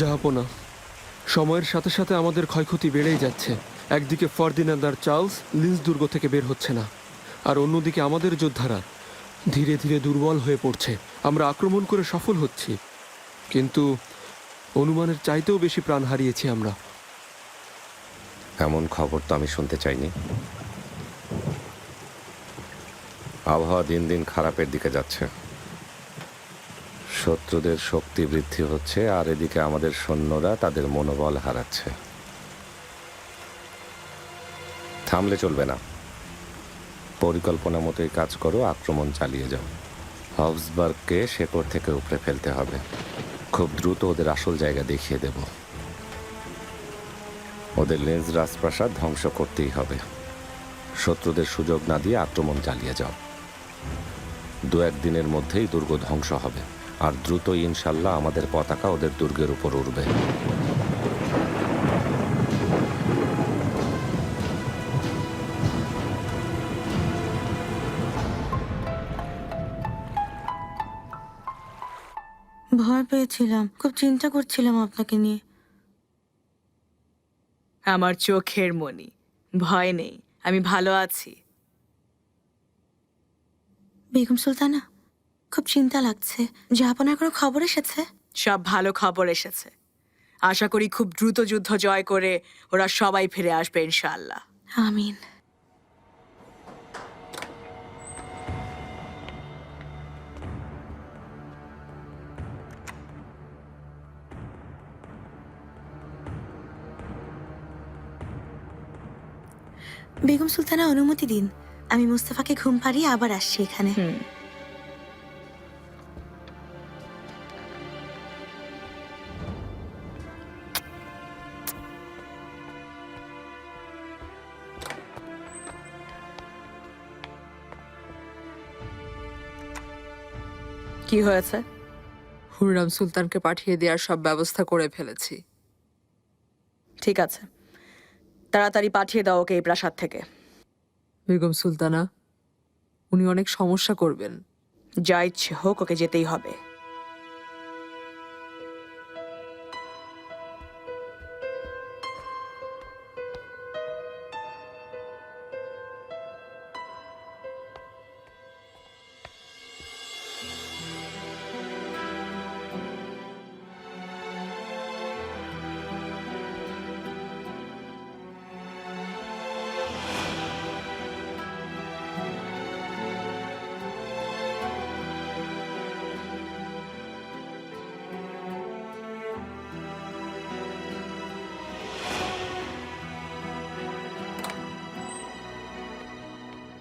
জাহাপনা, সময়ের সাথে সাথে আমাদের ক্ষয়ক্ষতি বেড়েই যাচ্ছে। একদিকে ফার্দিনান্দ আর চার্লস লিন্স দুর্গ থেকে বের হচ্ছে না, আর অন্যদিকে আমাদের যোদ্ধারা ধীরে ধীরে দুর্বল হয়ে পড়ছে। আমরা আক্রমণ করে সফল হচ্ছি, কিন্তু অনুমানের চাইতেও বেশি প্রাণ হারিয়েছি আমরা। এমন খবর তো আমি শুনতে চাইনি। আবহাওয়া দিন দিন খারাপের দিকে যাচ্ছে, শত্রুদের শক্তি বৃদ্ধি হচ্ছে, আর এদিকে আমাদের সৈন্যরা তাদের মনোবল হারাচ্ছে। থামলে চলবে না, পরিকল্পনা মতোই কাজ করো, আক্রমণ চালিয়ে যাও। হবসবার্গকে শেকড় থেকে উপড়ে ফেলতে হবে। খুব দ্রুত ওদের আসল জায়গা দেখিয়ে দেব। ওদের লেন্স রাজপ্রাসাদ ধ্বংস করতেই হবে। শত্রুদের সুযোগ না দিয়ে আক্রমণ চালিয়ে যাও। 2-1 দিনের মধ্যেই দুর্গ ধ্বংস হবে, আর দ্রুত ইনশাল্লাহ আমাদের পতাকা ওদের দুর্গের উপর উঠবে। ভয় পেয়েছিলাম, খুব চিন্তা করছিলাম আপনাকে নিয়ে। আমার চোখের মণি, ভয় নেই, আমি ভালো আছি। বেগম সুলতানা, খুব চিন্তা লাগছে। জাহাপনার কোনো খবর এসেছে? সব ভালো খবর এসেছে। আশা করি খুব দ্রুত যুদ্ধ জয় করে ওরা সবাই ফিরে আসবে ইনশাআল্লাহ। আমিন। বেগম সুলতানা, অনুমতি দিন, আমি মুস্তাফাকে ঘুম পাড়িয়ে আবার আসছি এখানে। কি হয়েছে? হুররাম সুলতানকে পাঠিয়ে দেওয়ার সব ব্যবস্থা করে ফেলেছি। ঠিক আছে, তাড়াতাড়ি পাঠিয়ে দাও ওকে এই প্রাসাদ থেকে। বেগম সুলতানা, উনি অনেক সমস্যা করবেন। যা ইচ্ছে হোক, ওকে যেতেই হবে।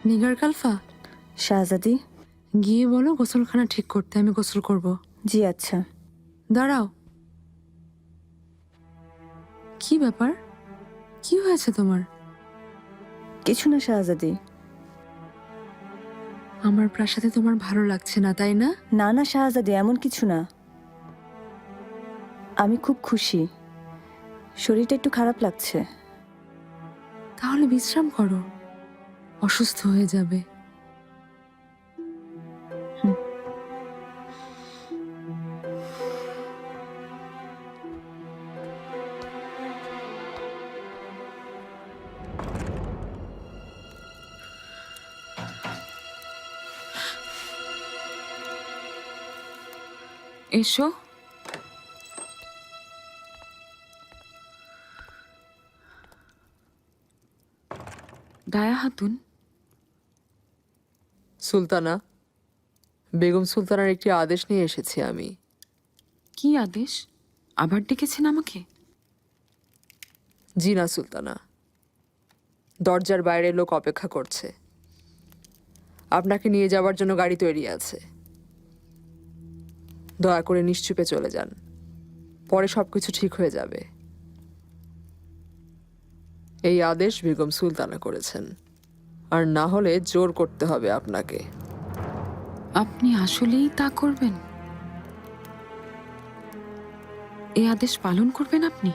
নিগার কালফা, শাহজাদি। গিয়ে বলো গোসলখানা ঠিক করতে, আমি গোসল করব। জি আচ্ছা। দাঁড়াও, কি ব্যাপার? কি হয়েছে তোমার? কিছু না শাহজাদি। আমার প্রাসাদে তোমার ভালো লাগছে না, তাই না? না না শাহজাদি, এমন কিছু না। আমি খুব খুশি। শরীরটা একটু খারাপ লাগছে। তাহলে বিশ্রাম করো, অসুস্থ হয়ে যাবে। এসো। দায়া হাতুন। সুলতানা, বেগম সুলতানার একটি আদেশ নিয়ে এসেছি আমি। কি আদেশ? আবার ডেকেছেন আমাকে? জি না সুলতানা, দরজার বাইরে লোক অপেক্ষা করছে। আপনাকে নিয়ে যাওয়ার জন্য গাড়ি তৈরি আছে। দয়া করে নিশ্চুপে চলে যান, পরে সবকিছু ঠিক হয়ে যাবে। এই আদেশ বেগম সুলতানা করেছেন, আর না হলে জোর করতে হবে আপনাকে। আপনি আসলেই তা করবেন? এই আদেশ পালন করবেন আপনি?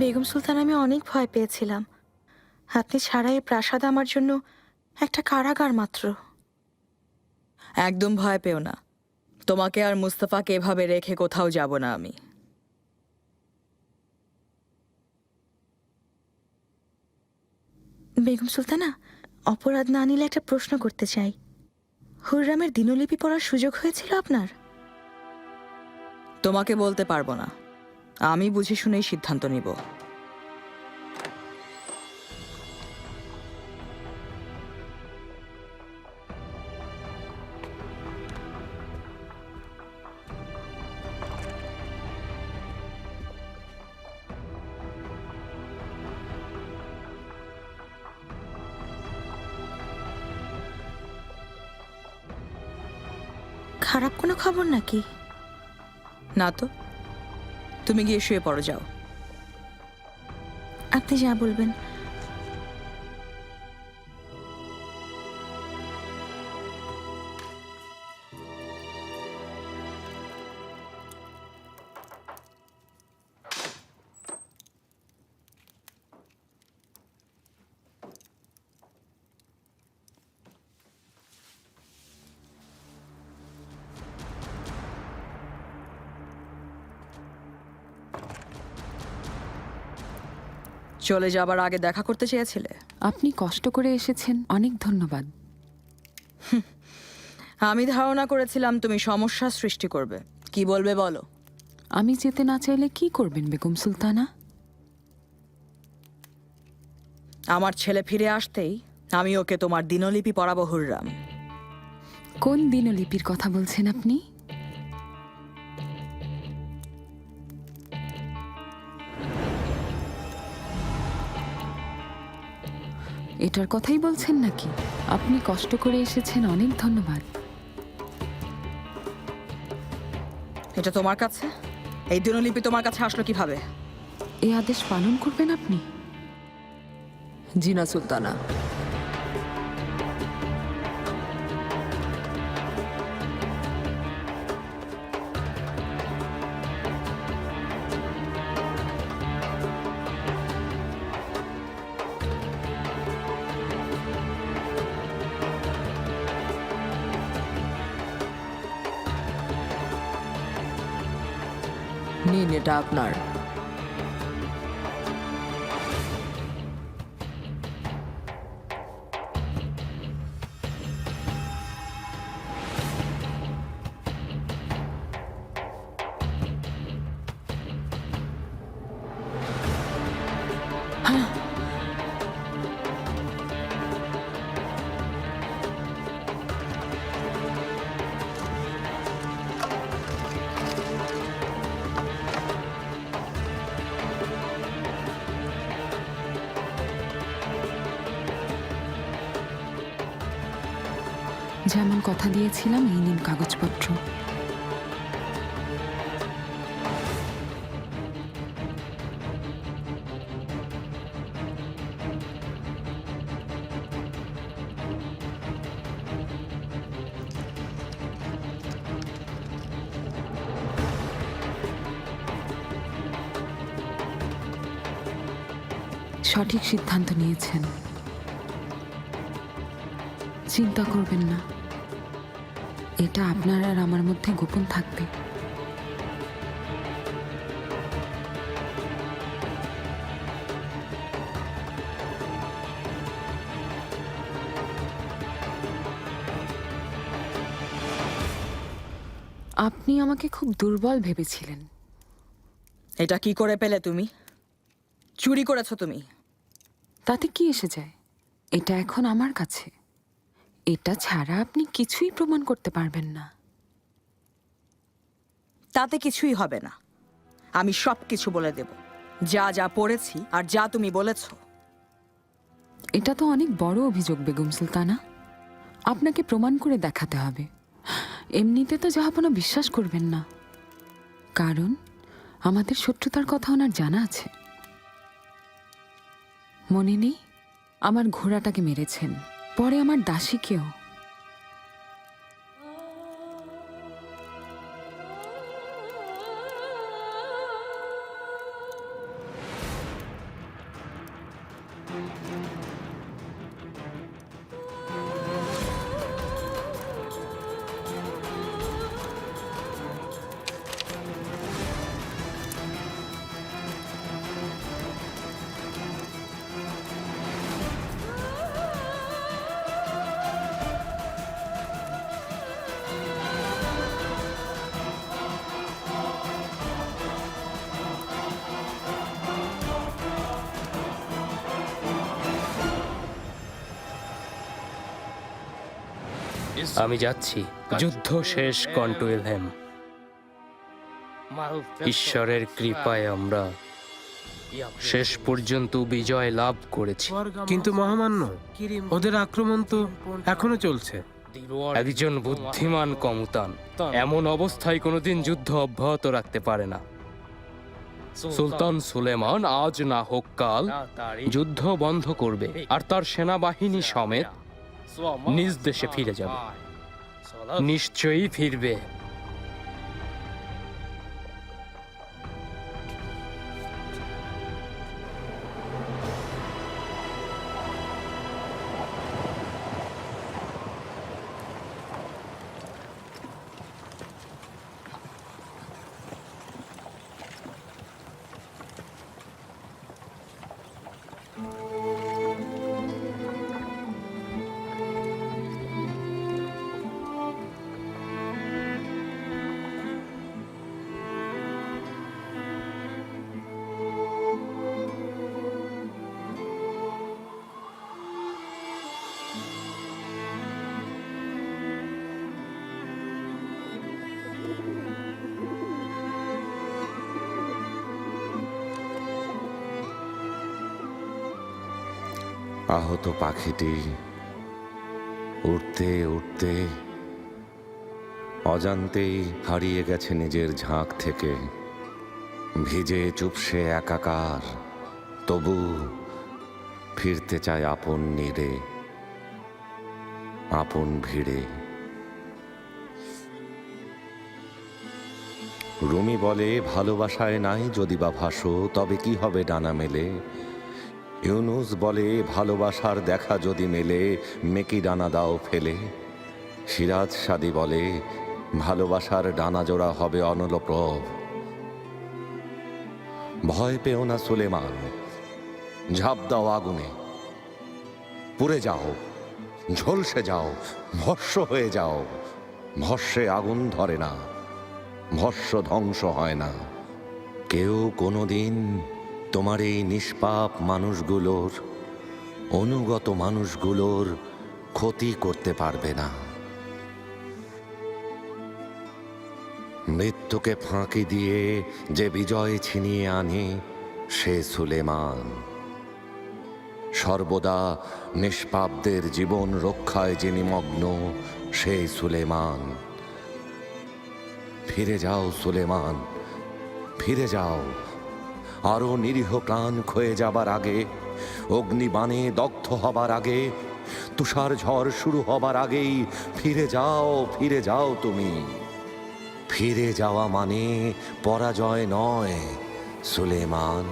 বেগম সুলতান, আমি অনেক ভয় পেয়েছিলাম। আপনি ছাড়া এই প্রাসাদ আমার জন্য একটা কারাগার মাত্র। একদম ভয় পেও না, তোমাকে আর মুস্তাফাকে এভাবে রেখে কোথাও যাব না আমি। বেগম সুলতানা, অপরাধ না নিলে একটা প্রশ্ন করতে চাই। হুররামের দিনলিপি পড়ার সুযোগ হয়েছিল আপনার? তোমাকে বলতে পারবো না, আমি বুঝে শুনেই সিদ্ধান্ত নিব। খারাপ কোনো খবর নাকি? না তো, তুমি গিয়ে শুয়ে পড়ো, যাও। আপনি যা বলবেন। চলে যাবার আগে দেখা করতে চেয়েছিলে? আপনি কষ্ট করে এসেছেন, অনেক ধন্যবাদ। আমি ধারণা করেছিলাম তুমি সমস্যা সৃষ্টি করবে। কি বলবে বলো? আমি যেতে না চাইলে কি করবেন বেগম সুলতানা? আমার ছেলে ফিরে আসতেই আমি ওকে তোমার দিনলিপি পড়াবো হুররাম। কোন দিনলিপির কথা বলছেন আপনি? এটার কথাই বলছেন নাকি? আপনি কষ্ট করে এসেছেন, অনেক ধন্যবাদ। এটা তোমার কাছে? এই দিনলিপি তোমার কাছে আসলো কিভাবে? এই আদেশ পালন করবেন আপনি? জি না সুলতানা, নিন, এটা আপনার। যেমন কথা দিয়েছিলাম, এই নিন কাগজপত্র। সঠিক সিদ্ধান্ত নিয়েছেন, চিন্তা করবেন না। এটা আপনার আর আমার মধ্যে গোপন থাকবে। আপনি আমাকে খুব দুর্বল ভেবেছিলেন। এটা কি করে পেলে তুমি? চুরি করেছো তুমি? তাতে কি এসে যায়? এটা এখন আমার কাছে। এটা ছাড়া আপনি কিছুই প্রমাণ করতে পারবেন না। তাতে কিছুই হবে না, আমি সব কিছু বলে দেব, যা যা পড়েছি আর যা তুমি বলেছো। এটা তো অনেক বড় অভিযোগ বেগম সুলতানা, আপনাকে প্রমাণ করে দেখাতে হবে। এমনিতে তো জাহাপনা বিশ্বাস করবেন না, কারণ আমাদের শত্রুতার কথা ওনার জানা আছে। মনে নেই, আমার ঘোড়াটাকে মেরেছেন, পরে আমার দাসীকেও। আমি যাচ্ছি, যুদ্ধ শেষ কন্টুয়েলহেম। ঈশ্বরের কৃপায় আমরা শেষ পর্যন্ত বিজয় লাভ করেছি। কিন্তু মহামান্য, ওদের আক্রমণ তো এখনো চলছে। একজন বুদ্ধিমান কমুতান এমন অবস্থায় কোনোদিন যুদ্ধ অব্যাহত রাখতে পারে না। সুলতান সুলেমান আজ না হোক কাল যুদ্ধ বন্ধ করবে আর তার সেনাবাহিনী সমেত নিজ দেশে ফিরে যাবে। নিশ্চয়ই ফিরবে। আহত পাখিটি উড়তে উড়তে অজান্তেই হারিয়ে গেছে নিজের ঝাঁক থেকে। ভিজে চুপসে একাকার, তবু ফিরতে চায় আপন নীড়ে, আপন ভিড়ে। রুমি বলে, ভালোবাসায় নাই যদি বা ভাসো তবে কি হবে ডানা মেলে। ইউনুস বলে, ভালোবাসার দেখা যদি মেলে মেকি ডানা দাও ফেলে। সিরাজ সাদি বলে, ভালোবাসার ডানা জোড়া হবে অনলপ্রভ। ভয় পেও না সুলেমান, ঝাঁপ দাও আগুনে, পুড়ে যাও, ঝলসে যাও, ভস্ম হয়ে যাও। ভস্মে আগুন ধরে না, ভস্ম ধ্বংস হয় না। কেউ কোনোদিন তোমার এই নিষ্পাপ মানুষগুলোর, অনুগত মানুষগুলোর ক্ষতি করতে পারবে না। মৃত্যুকে ফাঁকি দিয়ে যে বিজয় ছিনিয়ে আনে সে সুলেমান। সর্বদা নিষ্পাপদের জীবন রক্ষায় যে নিমগ্ন সে সুলেমান। ফিরে যাও সুলেমান, ফিরে যাও। আরো নিরীহ প্রাণ ক্ষয়ে যাবার আগে, অগ্নিবাণে দগ্ধ হবার আগে, তুষার ঝড় শুরু হবার আগেই ফিরে যাও, ফিরে যাও তুমি। ফিরে যাওয়া মানে পরাজয় নয় সুলেমান।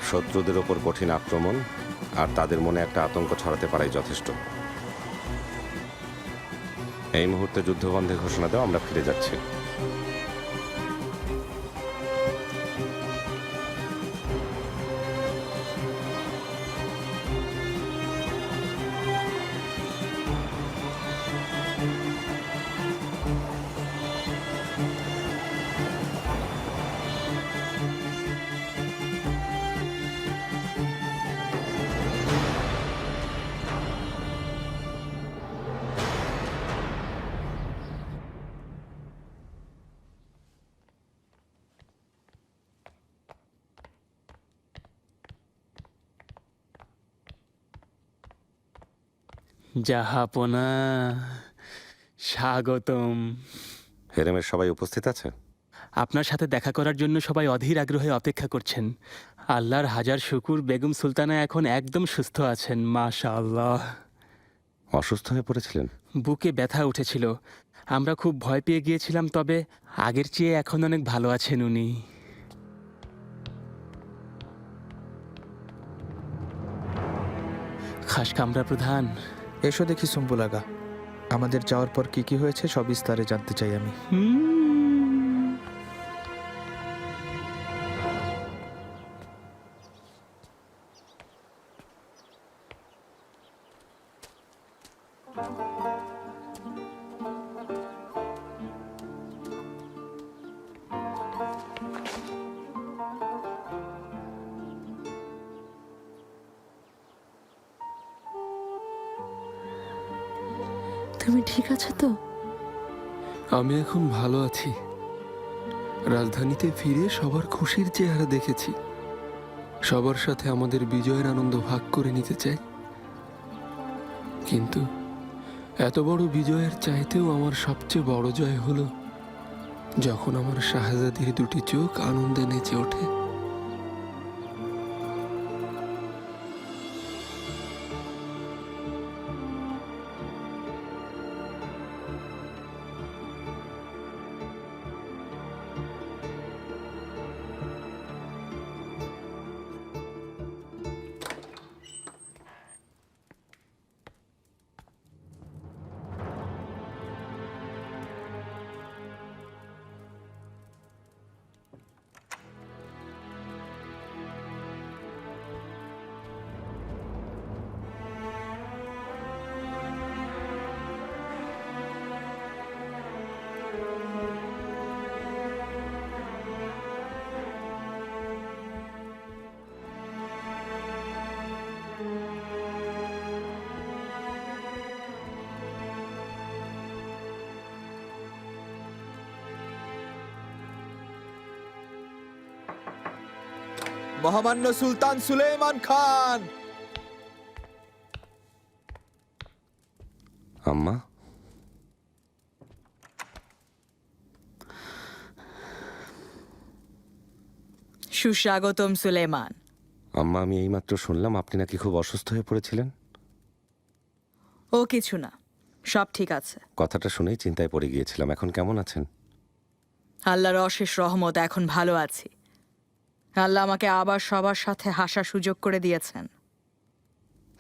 শত্রুদের ওপর কঠিন আক্রমণ আর তাদের মনে একটা আতঙ্ক ছড়াতে পারাই যথেষ্ট। এই মুহূর্তে যুদ্ধবন্ধে ঘোষণা দাও, আমরা ফিরে যাচ্ছি। জাহাপনা, স্বাগতম। হেরেমের সবাই উপস্থিত আছে? আপনার সাথে দেখা করার জন্য সবাই অধীর আগ্রহে অপেক্ষা করছেন। আল্লাহর হাজার শুকুর, বেগম সুলতানা এখন একদম সুস্থ আছেন, মাশাআল্লাহ। অসুস্থ হয়ে পড়েছিলেন? বুকে ব্যথা উঠেছিল, আমরা খুব ভয় পেয়ে গিয়েছিলাম, তবে আগের চেয়ে এখন অনেক ভালো আছেন উনি। খাস কামরা প্রধান, এসো দেখি সুম্বুলাগা, আমাদের যাওয়ার পর কি কি হয়েছে সব বিস্তারে জানতে চাই আমি। তুমি ঠিক আছো তো? আমি এখন ভালো আছি। রাজধানীতে ফিরে সবার খুশির চেহারা দেখেছি। সবার সাথে আমাদের বিজয়ের আনন্দ ভাগ করে নিতে চাই, কিন্তু এত বড় বিজয়ের চাইতেও আমার সবচেয়ে বড় জয় হলো যখন আমার শাহজাদির দুটি চোখ আনন্দে নেচে ওঠে। মহামান্য সুলতান সুলেমান খান। আম্মা, সুস্বাগতম সুলেমান। আম্মা, আমি এইমাত্র শুনলাম আপনি নাকি খুব অসুস্থ হয়ে পড়েছিলেন। ও কিছু না, সব ঠিক আছে। কথাটা শুনেই চিন্তায় পড়ে গিয়েছিলাম। এখন কেমন আছেন? আল্লাহর অশেষ রহমত, এখন ভালো আছি। আল্লাহ আমাকে আবার সবার সাথে হাসার সুযোগ করে দিয়েছেন।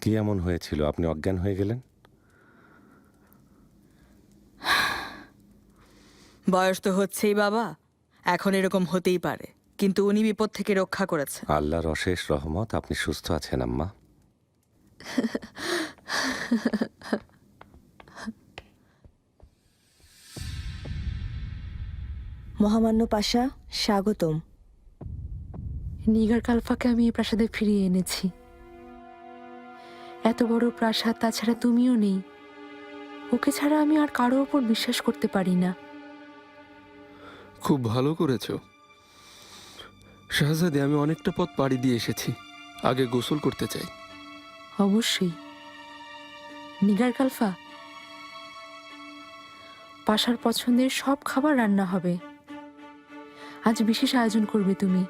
কি এমন হয়েছিল আপনি অজ্ঞান হয়ে গেলেন? বয়স তো হচ্ছেই বাবা, এখন এরকম হতেই পারে, কিন্তু উনি বিপদ থেকে রক্ষা করেছেন। আল্লাহর অশেষ রহমত, আপনি সুস্থ আছেন আম্মা। মহামান্য পাশা, স্বাগতম। নিগার কালফাকে আমি এই প্রাসাদে ফিরিয়ে এনেছি। এত বড় প্রাসাদ, তাছাড়া তুমিও নেই। ওকে ছাড়া আমি আর কারো ওপর বিশ্বাস করতে পারি না। খুব ভালো করেছো শাহজাদি। আমি অনেকটা পথ পাড়ি দিয়ে এসেছি, আগে গোসল করতে চাই। অবশ্যই। নিগার কালফা, পাশার পছন্দের সব খাবার রান্না হবে। আজ বিশেষ আয়োজন করবে তুমি।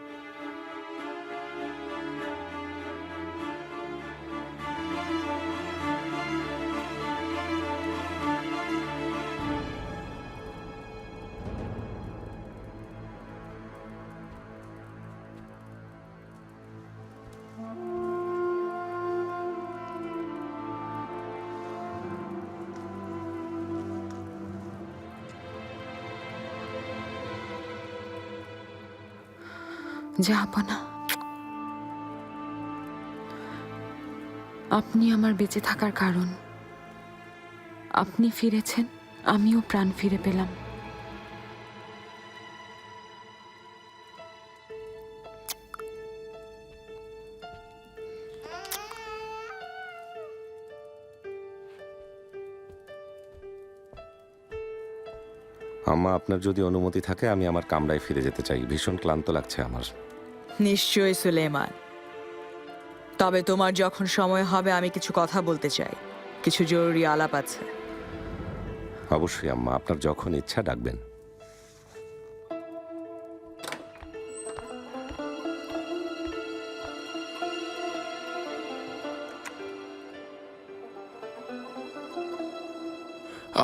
জাহাপনা, আপনি আমার বেঁচে থাকার কারণ। আপনি ফিরেছেন, আমিও প্রাণ ফিরে পেলাম। আম্মা, আপনার যদি অনুমতি থাকে আমি আমার কামরায় ফিরে যেতে চাই। ভীষণ ক্লান্ত লাগছে আমার। নিশ্চয়ই সুলেমান, তবে তোমার যখন সময় হবে আমি কিছু কথা বলতে চাই। কিছু জরুরি আলাপ আছে। অবশ্যই আম্মা, আপনার যখন ইচ্ছা ডাকবেন।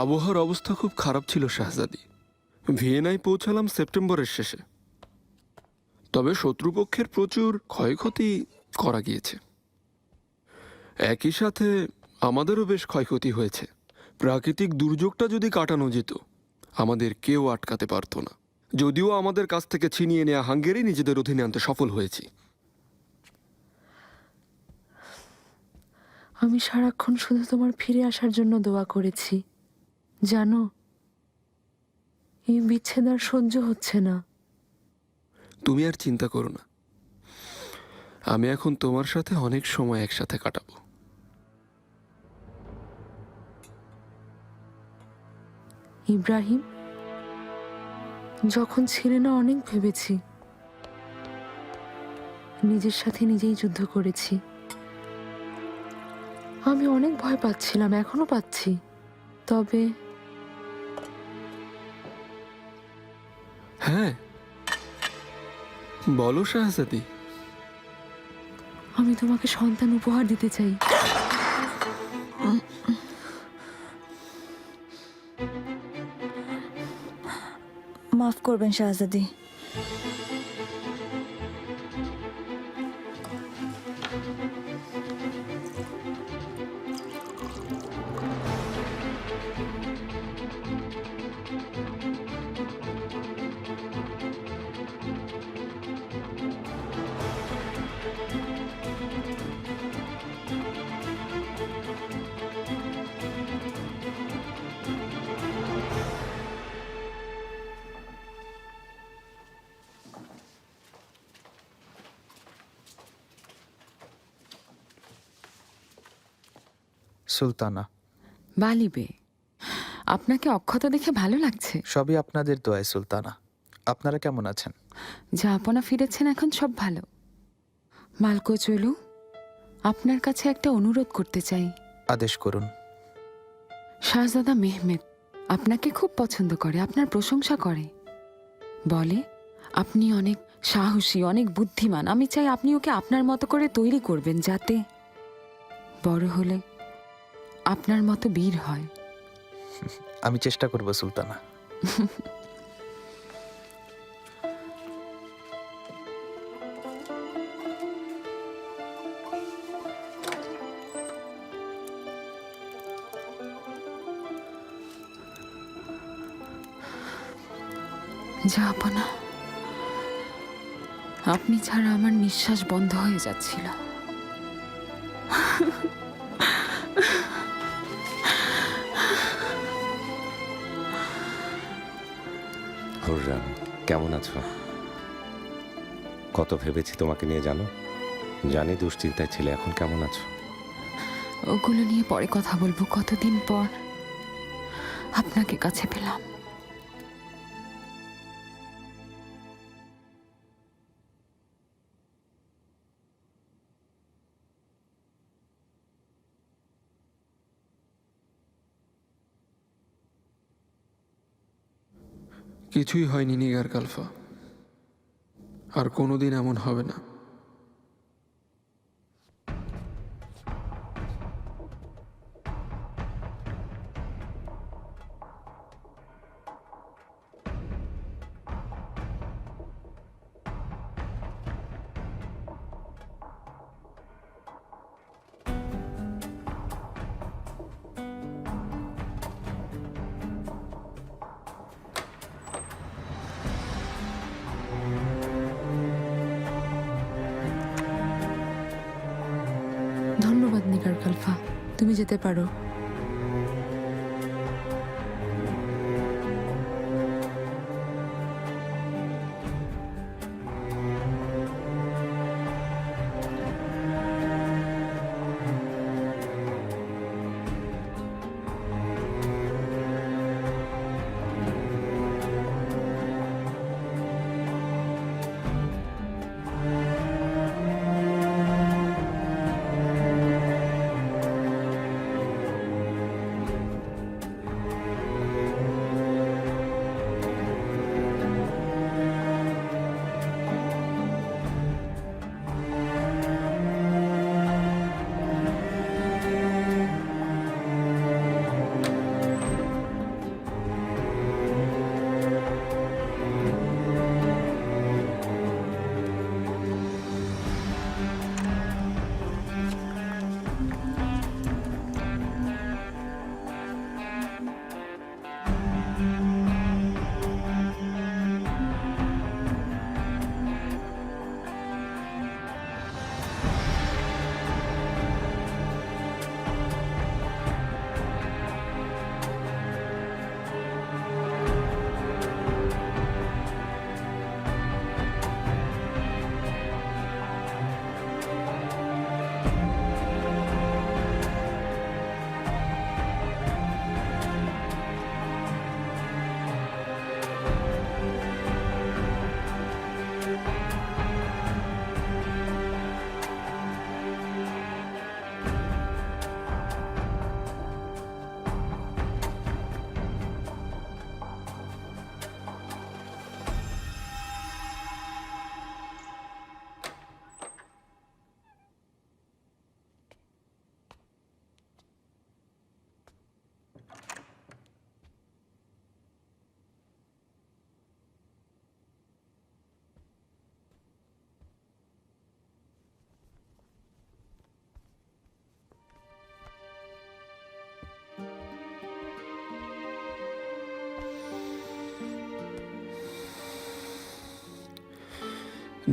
আবহাওয়ার অবস্থা খুব খারাপ ছিল শাহজাদি। ভিয়েনায় পৌঁছালাম সেপ্টেম্বরের শেষে, তবে শত্রুপক্ষের প্রচুর ক্ষয়ক্ষতি করা গিয়েছে। একই সাথে আমাদেরও বেশ ক্ষয়ক্ষতি হয়েছে। প্রাকৃতিক দুর্যোগটা যদি কাটানো যেত, আমাদের কেউ আটকাতে পারতো না। যদিও আমাদের কাছ থেকে ছিনিয়ে নেওয়া হাঙ্গেরি নিজেদের অধীনে আনতে সফল হয়েছি। আমি সারাক্ষণ শুধু তোমার ফিরে আসার জন্য দোয়া করেছি। জানো, এই বিচ্ছেদ আর সহ্য হচ্ছে না। তুমি আর চিন্তা করো না, আমি এখন তোমার সাথে অনেক সময় একসাথে কাটাবো। ইব্রাহিম, যখন ছিলে না অনেক ভেবেছি, নিজের সাথে নিজেই যুদ্ধ করেছি। আমি অনেক ভয় পাচ্ছিলাম, এখনো পাচ্ছি। তবে হ্যাঁ, বলো শাহজাদি। আমি তোমাকে সন্তান উপহার দিতে চাই। মাফ করবেন শাহজাদি। সুলতানা, বালিবে, আপনাকে অক্ষত দেখে ভালো লাগছে। সবই আপনাদের দোয়ায় সুলতানা। আপনারা কেমন আছেন? যা আপনা ফিরেছেন এখন সব ভালো। মালকো চলু, আপনার কাছে একটা অনুরোধ করতে চাই। আদেশ করুন। শাহজাদা মেহমেদ আপনাকে খুব পছন্দ করে, আপনার প্রশংসা করে, বলে আপনি অনেক সাহসী, অনেক বুদ্ধিমান। আমি চাই আপনি ওকে আপনার মতো করে তৈরি করবেন, যাতে বড় হলে আপনার মতো বীর হয়। আমি চেষ্টা করব সুলতানা। যাব না, আপনি ছাড়া আমার নিঃশ্বাস বন্ধ হয়ে যাচ্ছিল। হুররাম, কেমন আছো? কত ভেবেছি তোমাকে নিয়ে, জানো? জানি দুশ্চিন্তায় ছিলে, এখন কেমন আছো? ওগুলো নিয়ে পরে কথা বলবো। কতদিন পর আপনাকে কাছে পেলাম। কিছুই হয়নি নিগার কালফা, আর কোনোদিন এমন হবে না। ধন্যবাদ নিগার খালফা, তুমি যেতে পারো।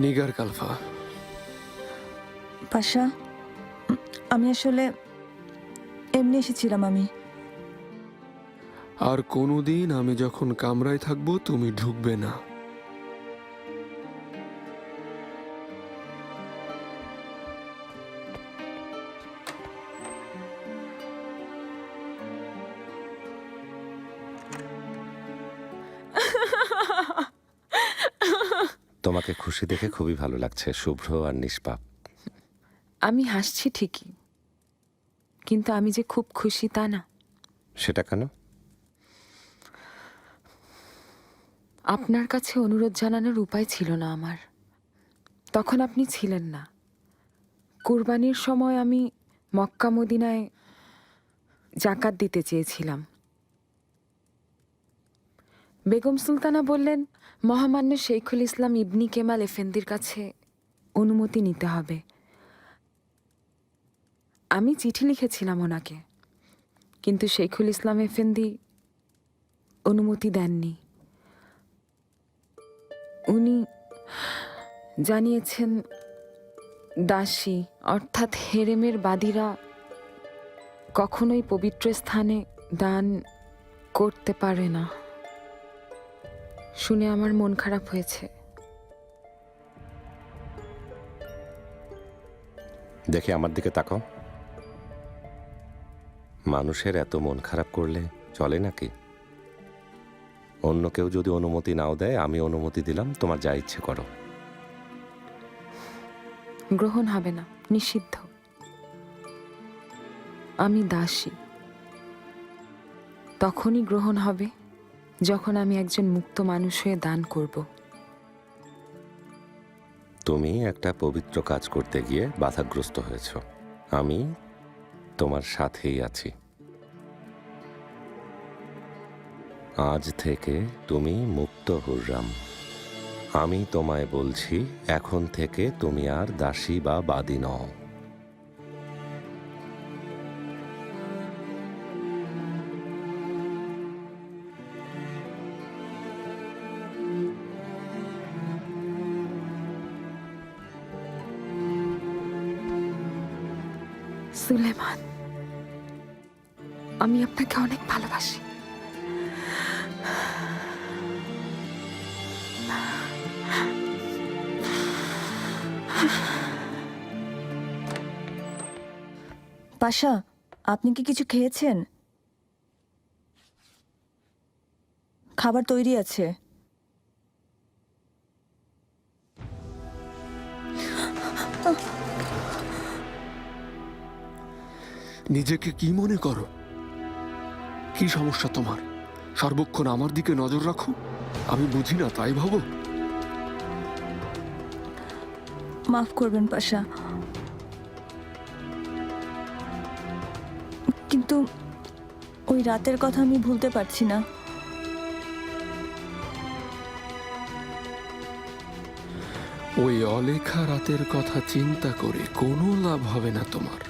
নিগার কালফা। পাশা, আমি আসলে এমনি এসেছিলাম। আমি আর কোনোদিন আমি যখন কামরায় থাকবো তুমি ঢুকবে না। তোমাকে খুশি দেখে খুবই ভালো লাগছে, শুভ্র আর নিষ্পাপ। আমি হাসছি ঠিকই, কিন্তু আমি যে খুব খুশি তা না। সেটা কেন? আপনার কাছে অনুরোধ জানানোর উপায় ছিল না আমার। তখন আপনি ছিলেন না। কুরবানির সময় আমি মক্কা মদিনায় জাকাত দিতে চেয়েছিলাম। বেগম সুলতানা বললেন মহামান্য শেখুল ইসলাম ইবনি কেমাল এফেন্দির কাছে অনুমতি নিতে হবে। আমি চিঠি লিখেছিলাম ওনাকে, কিন্তু শেখুল ইসলাম এফেন্দি অনুমতি দেননি। উনি জানিয়েছেন দাসী অর্থাৎ হেরেমের বাদীরা কখনোই পবিত্র স্থানে দান করতে পারে না। শুনে আমার মন খারাপ হয়েছে। দেখে আমার দিকে তাকাও। মানুষের এত মন খারাপ করলে চলে নাকি? অন্য কেউ যদি অনুমতি নাও দেয়, আমি অনুমতি দিলাম, তোমার যা ইচ্ছে করো। গ্রহণ হবে না, নিষিদ্ধ। আমি দাসী। তখনই গ্রহণ হবে যখন আমি একজন মুক্ত মানুষ হয়ে দান করব। তুমি একটা পবিত্র কাজ করতে গিয়ে বাধাগ্রস্ত হয়েছ, আমি তোমার সাথেই আছি। আজ থেকে তুমি মুক্ত হুররাম। আমি তোমায় বলছি, এখন থেকে তুমি আর দাসী বা বাদী নও। সুলেমান, আমি আপনাকে অনেক ভালোবাসি। পাশা, আপনি কি কিছু খেয়েছেন? খাবার তৈরি আছে। নিজেকে কি মনে করো? কি সমস্যা তোমার? সর্বক্ষণ আমার দিকে নজর রাখো, আমি বুঝি না তাই ভাবো? মাফ করবেন পাশা, কিন্তু ওই রাতের কথা আমি ভুলতে পারছি না। ওই অলেখা রাতের কথা চিন্তা করে কোনো লাভ হবে না তোমার।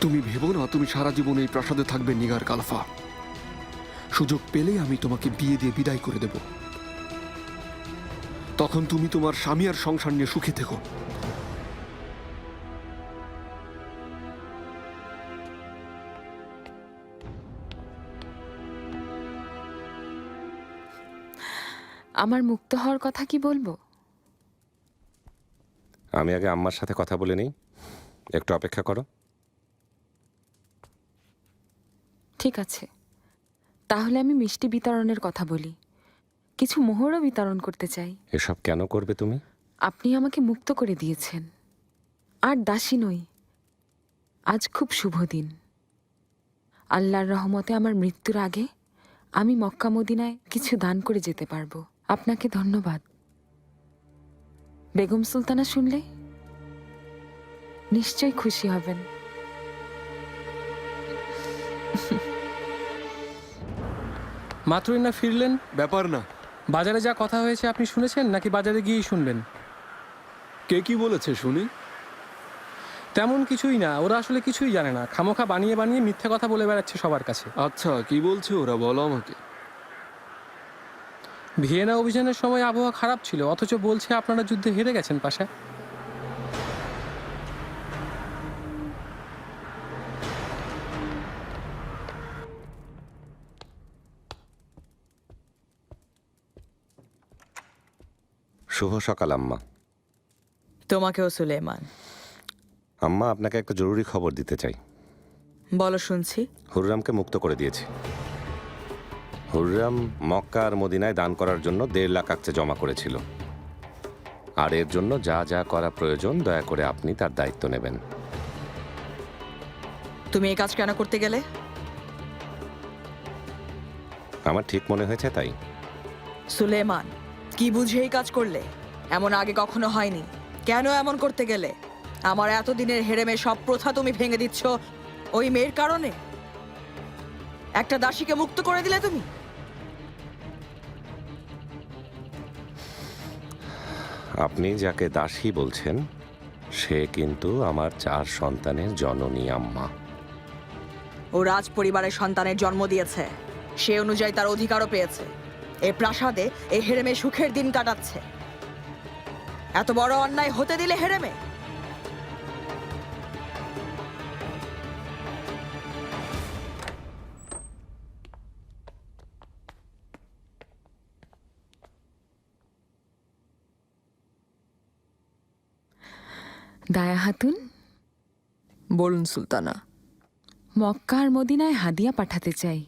তুমি ভেবো না তুমি সারা জীবন এই প্রাসাদে থাকবে নিগার কালফা। সুযোগ পেলেই আমি তোমাকে বিয়ে দিয়ে বিদায় করে দেব। তখন তুমি তোমার স্বামী আর সংসার নিয়ে সুখী থেকো। আমার মুক্ত হওয়ার কথা কি বলবো? আমি আগে আম্মার সাথে কথা বলে নিই, একটু অপেক্ষা করো। ঠিক আছে, তাহলে আমি মিষ্টি বিতরণের কথা বলি। কিছু মোহরও বিতরণ করতে চাই। এসব কেন করবে তুমি? আপনি আমাকে মুক্ত করে দিয়েছেন, আর দাসী নই। আজ খুব শুভ দিন। আল্লাহর রহমতে আমার মৃত্যুর আগে আমি মক্কা মদিনায় কিছু দান করে যেতে পারবো। আপনাকে ধন্যবাদ। বেগম সুলতানা শুনলে নিশ্চয়ই খুশি হবেন। মাত্রই না ফিরলেন? ব্যাপার না। বাজারে যা কথা হয়েছে আপনি শুনেছেন, নাকি বাজারে গিয়েই শুনবেন? কে কি বলেছে শুনি? তেমন কিছুই না, ওরা আসলে কিছুই জানে না। খামোখা বানিয়ে বানিয়ে মিথ্যে কথা বলে বেড়াচ্ছে সবার কাছে। আচ্ছা, কি বলছে ওরা, বলো আমাকে। ভিয়েনা অভিযানের সময় আবহাওয়া খারাপ ছিল, অথচ বলছে আপনারা যুদ্ধে হেরে গেছেন পাশা। শুভ সকাল আম্মা। তোমাকেও সুলেমান। আম্মা, আপনাকে একটা জরুরি খবর দিতে চাই। বলো, শুনছি। হুররামকে মুক্ত করে দিয়েছি। হুররাম মক্কা আর মদিনায় দান করার জন্য 1.5 লাখ আকচে জমা করেছিল, আর এর জন্য যা যা করা প্রয়োজন দয়া করে আপনি তার দায়িত্ব নেবেন। তুমি এই কাজ কেন করতে গেলে? আমার ঠিক মনে হয়েছে তাই। সুলেমান, কি বুঝে এই কাজ করলে? এমন আগে কখনো হয়নি। কেন এমন করতে গেলে? আমার এতদিনের হেরেমে সব প্রথা তুমি ভেঙে দিচ্ছ ওই মেয়ের কারণে। একটা দাসীকে মুক্ত করে দিলে তুমি। আপনি যাকে দাসী বলছেন সে কিন্তু আমার 4 সন্তানের জননী আম্মা। ও রাজ পরিবারের সন্তানের জন্ম দিয়েছে, সে অনুযায়ী তার অধিকারও পেয়েছে। এই প্রাসাদে এই হেরেমে সুখের দিন কাটাচ্ছে। এত বড় অন্যায় হতে দিলে হেরেমে? দায়া হাতুন, বলুন সুলতানা। মক্কা আর মদিনায় হাদিয়া পাঠাতে চাই।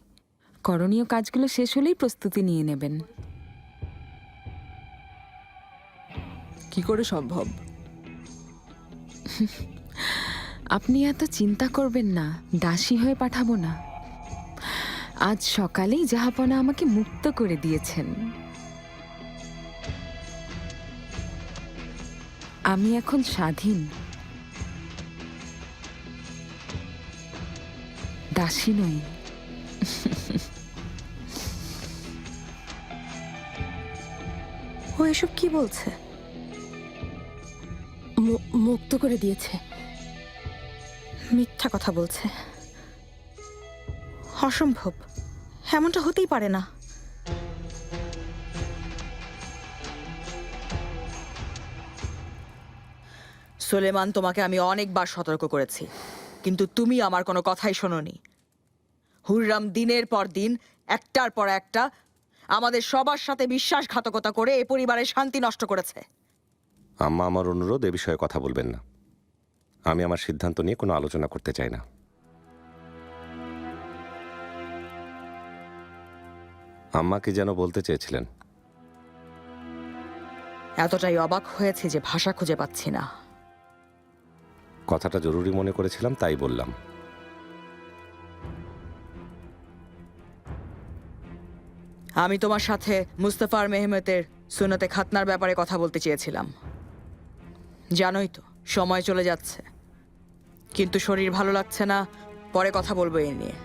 করণীয় কাজগুলো শেষ হলেই প্রস্তুতি নিয়ে নেবেন। কি করে সম্ভব? আপনি এত চিন্তা করবেন না, দাসী হয়ে পাঠাবো না। আজ সকালেই জাহাপনা আমাকে মুক্ত করে দিয়েছেন। আমি এখন স্বাধীন, দাসী নই। ও এসব কি বলছে? মুক্ত করে দিয়েছে? মিথ্যা কথা বলছে। অসম্ভব, এমনটা হতেই পারে না। সুলেমান, তোমাকে আমি অনেকবার সতর্ক করেছি, কিন্তু তুমি আমার কোনো কথাই শোনোনি। হুররাম দিনের পর দিন, একটার পর একটা আমাদের সবার সাথে বিশ্বাসঘাতকতা করে এ পরিবারের শান্তি নষ্ট করেছে। আম্মা, আমার অনুরোধ, এ বিষয়ে কথা বলবেন না। আমি আমার সিদ্ধান্ত নিয়ে কোনো আলোচনা করতে চাই না। আম্মা কি যেন বলতে চেয়েছিলেন? এতটাই অবাক হয়েছে যে ভাষা খুঁজে পাচ্ছি না। কথাটা জরুরি মনে করেছিলাম, তাই বললাম। আমি তোমার সাথে মুস্তাফা আর মেহমেতের সুন্নতে খাতনার ব্যাপারে কথা বলতে চেয়েছিলাম। জানোই তো, সময় চলে যাচ্ছে, কিন্তু শরীর ভালো লাগছে না। পরে কথা বলবো এই নিয়ে,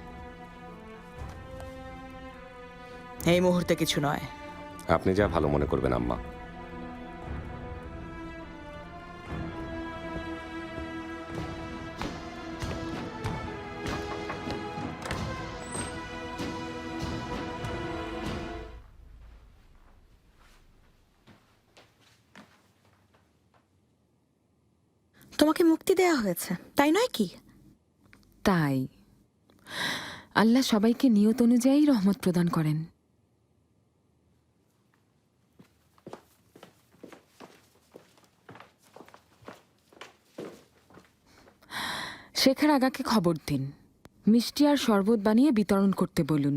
এই মুহূর্তে কিছু নয়। আপনি যা ভালো মনে করবেন আম্মা। তোমাকে মুক্তি দেয়া হয়েছে, তাই নয় কি? তাই আল্লাহ সবাইকে নিয়ত অনুযায়ী রহমত প্রদান করেন। শেখের আগাকে খবর দিন, মিষ্টি আর শরবত বানিয়ে বিতরণ করতে বলুন।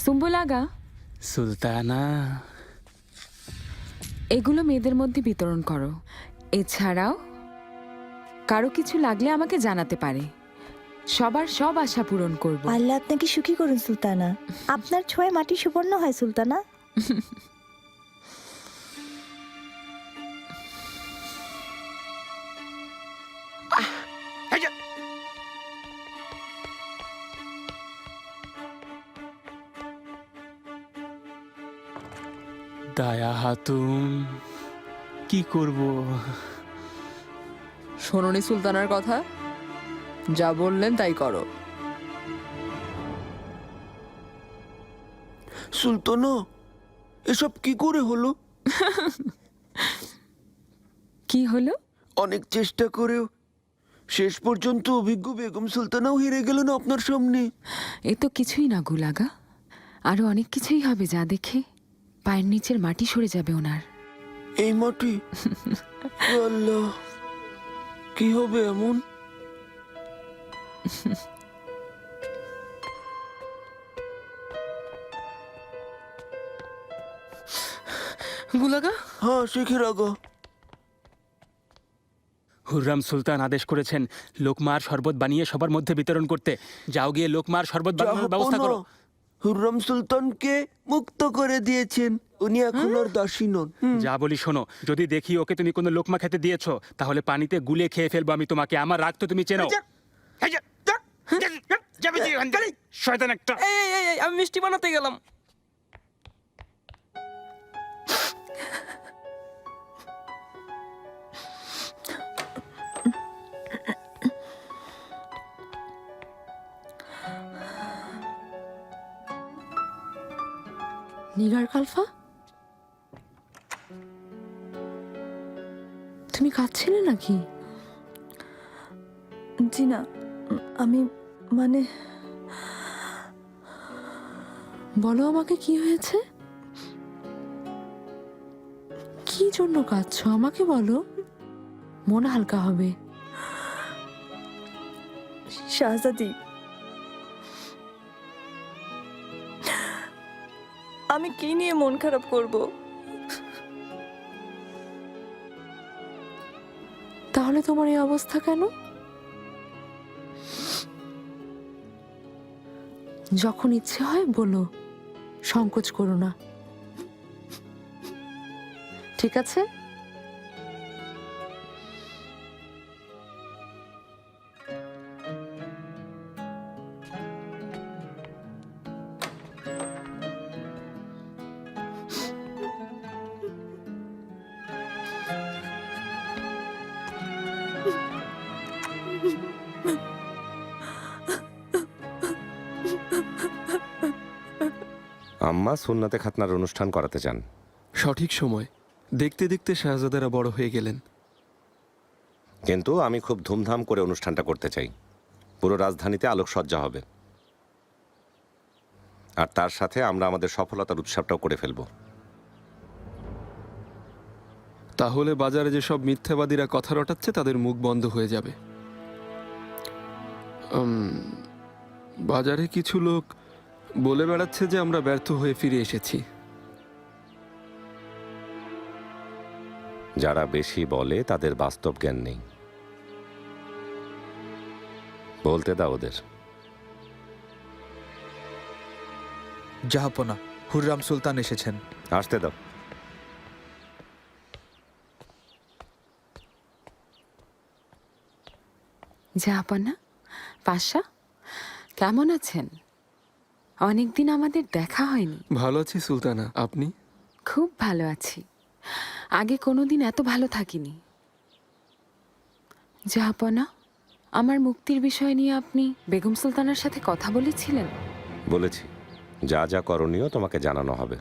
সুম্বুল আগা, সুলতানা, এগুলো মেয়েদের মধ্যে বিতরণ করো। এছাড়াও কারো কিছু লাগলে আমাকে জানাতে পারে। সবার সব আশা পূরণ করব। আল্লাহ আপনাকে সুখী করুন সুলতানা। আপনার ছোঁয়ায় মাটি সুবর্ণ হয় সুলতানা। দায়া হাতুন, কি করব? শোনোনি সুলতানার কথা? যা বললেন তাই করো। সুলতানা, এসব কি করে হলো? কি হলো? অনেক চেষ্টা করেও শেষ পর্যন্ত অভিজ্ঞ বেগম সুলতানাও হেরে গেলেন আপনার সামনে। এ তো কিছুই না গুলাগা, আরো অনেক কিছুই হবে যা দেখে পায়ের নিচের মাটি সরে যাবে ওনার। এই মাটি, আল্লাহ, কি হবে এমন? গুলাগা, হ্যাঁ শেখের আগা। হুররাম সুলতান আদেশ করেছেন লোকমার শরবত বানিয়ে সবার মধ্যে বিতরণ করতে। যাও গিয়ে লোকমার শরবত বানানোর ব্যবস্থা করো। হুররাম সুলতানকে মুক্ত করে দিয়েছেন, উনি এখন আর দাসী নন। যা বলি শোনো, যদি দেখি ওকে তুমি কোনো লোকমা খেতে দিয়েছো তাহলে পানিতে গুলে খেয়ে ফেলবো আমি তোমাকে। আমার রাগ তো তুমি চেনো। শয়তান একটা। আমি মিষ্টি বানাতে গেলাম। নিগার কালফা, তুমি কাঁদছিলে নাকি? জি না, আমি মানে বলো আমাকে কি হয়েছে, কি জন্য কাঁদছো আমাকে বলো, মন হালকা হবে। শাহজাদি, আমি কি নিয়ে মন খারাপ করব? তাহলে তোমার এই অবস্থা কেন? যখন ইচ্ছে হয় বলো, সংকোচ করো না, ঠিক আছে? আম্মা সুন্নাতে খাতনার অনুষ্ঠান করাতে চান। সঠিক সময়, দেখতে দেখতে শাহজাদারা বড় হয়ে গেলেন। কিন্তু আমি খুব ধুমধাম করে অনুষ্ঠানটা করতে চাই। পুরো রাজধানীতে আলোকসজ্জা হবে, আর তার সাথে আমরা আমাদের সফলতার উৎসবটাও করে ফেলব। তাহলে বাজারে যেসব মিথ্যাবাদীরা কথা রটাচ্ছে তাদের মুখ বন্ধ হয়ে যাবে। বাজারে কিছু লোক বলে বেড়াচ্ছে যে আমরা ব্যর্থ হয়ে ফিরে এসেছি। যারা বেশি বলে তাদের বাস্তব জ্ঞান নেই। বলতে দাও ওদের। জাহাপনা, হুররাম সুলতান এসেছেন। আসতে দাও। জাহাপনা, পাশা, কেমন আছেন? অনেকদিন আমাদের দেখা হয়নি। ভালো আছি সুলতানা, আপনি? খুব ভালো আছি, আগে কোনোদিন এত ভালো থাকিনি। জাহাপনা, আমার মুক্তির বিষয় নিয়ে আপনি বেগম সুলতানার সাথে কথা বলেছিলেন? বলেছি, যা যা করণীয় তোমাকে জানানো হবে।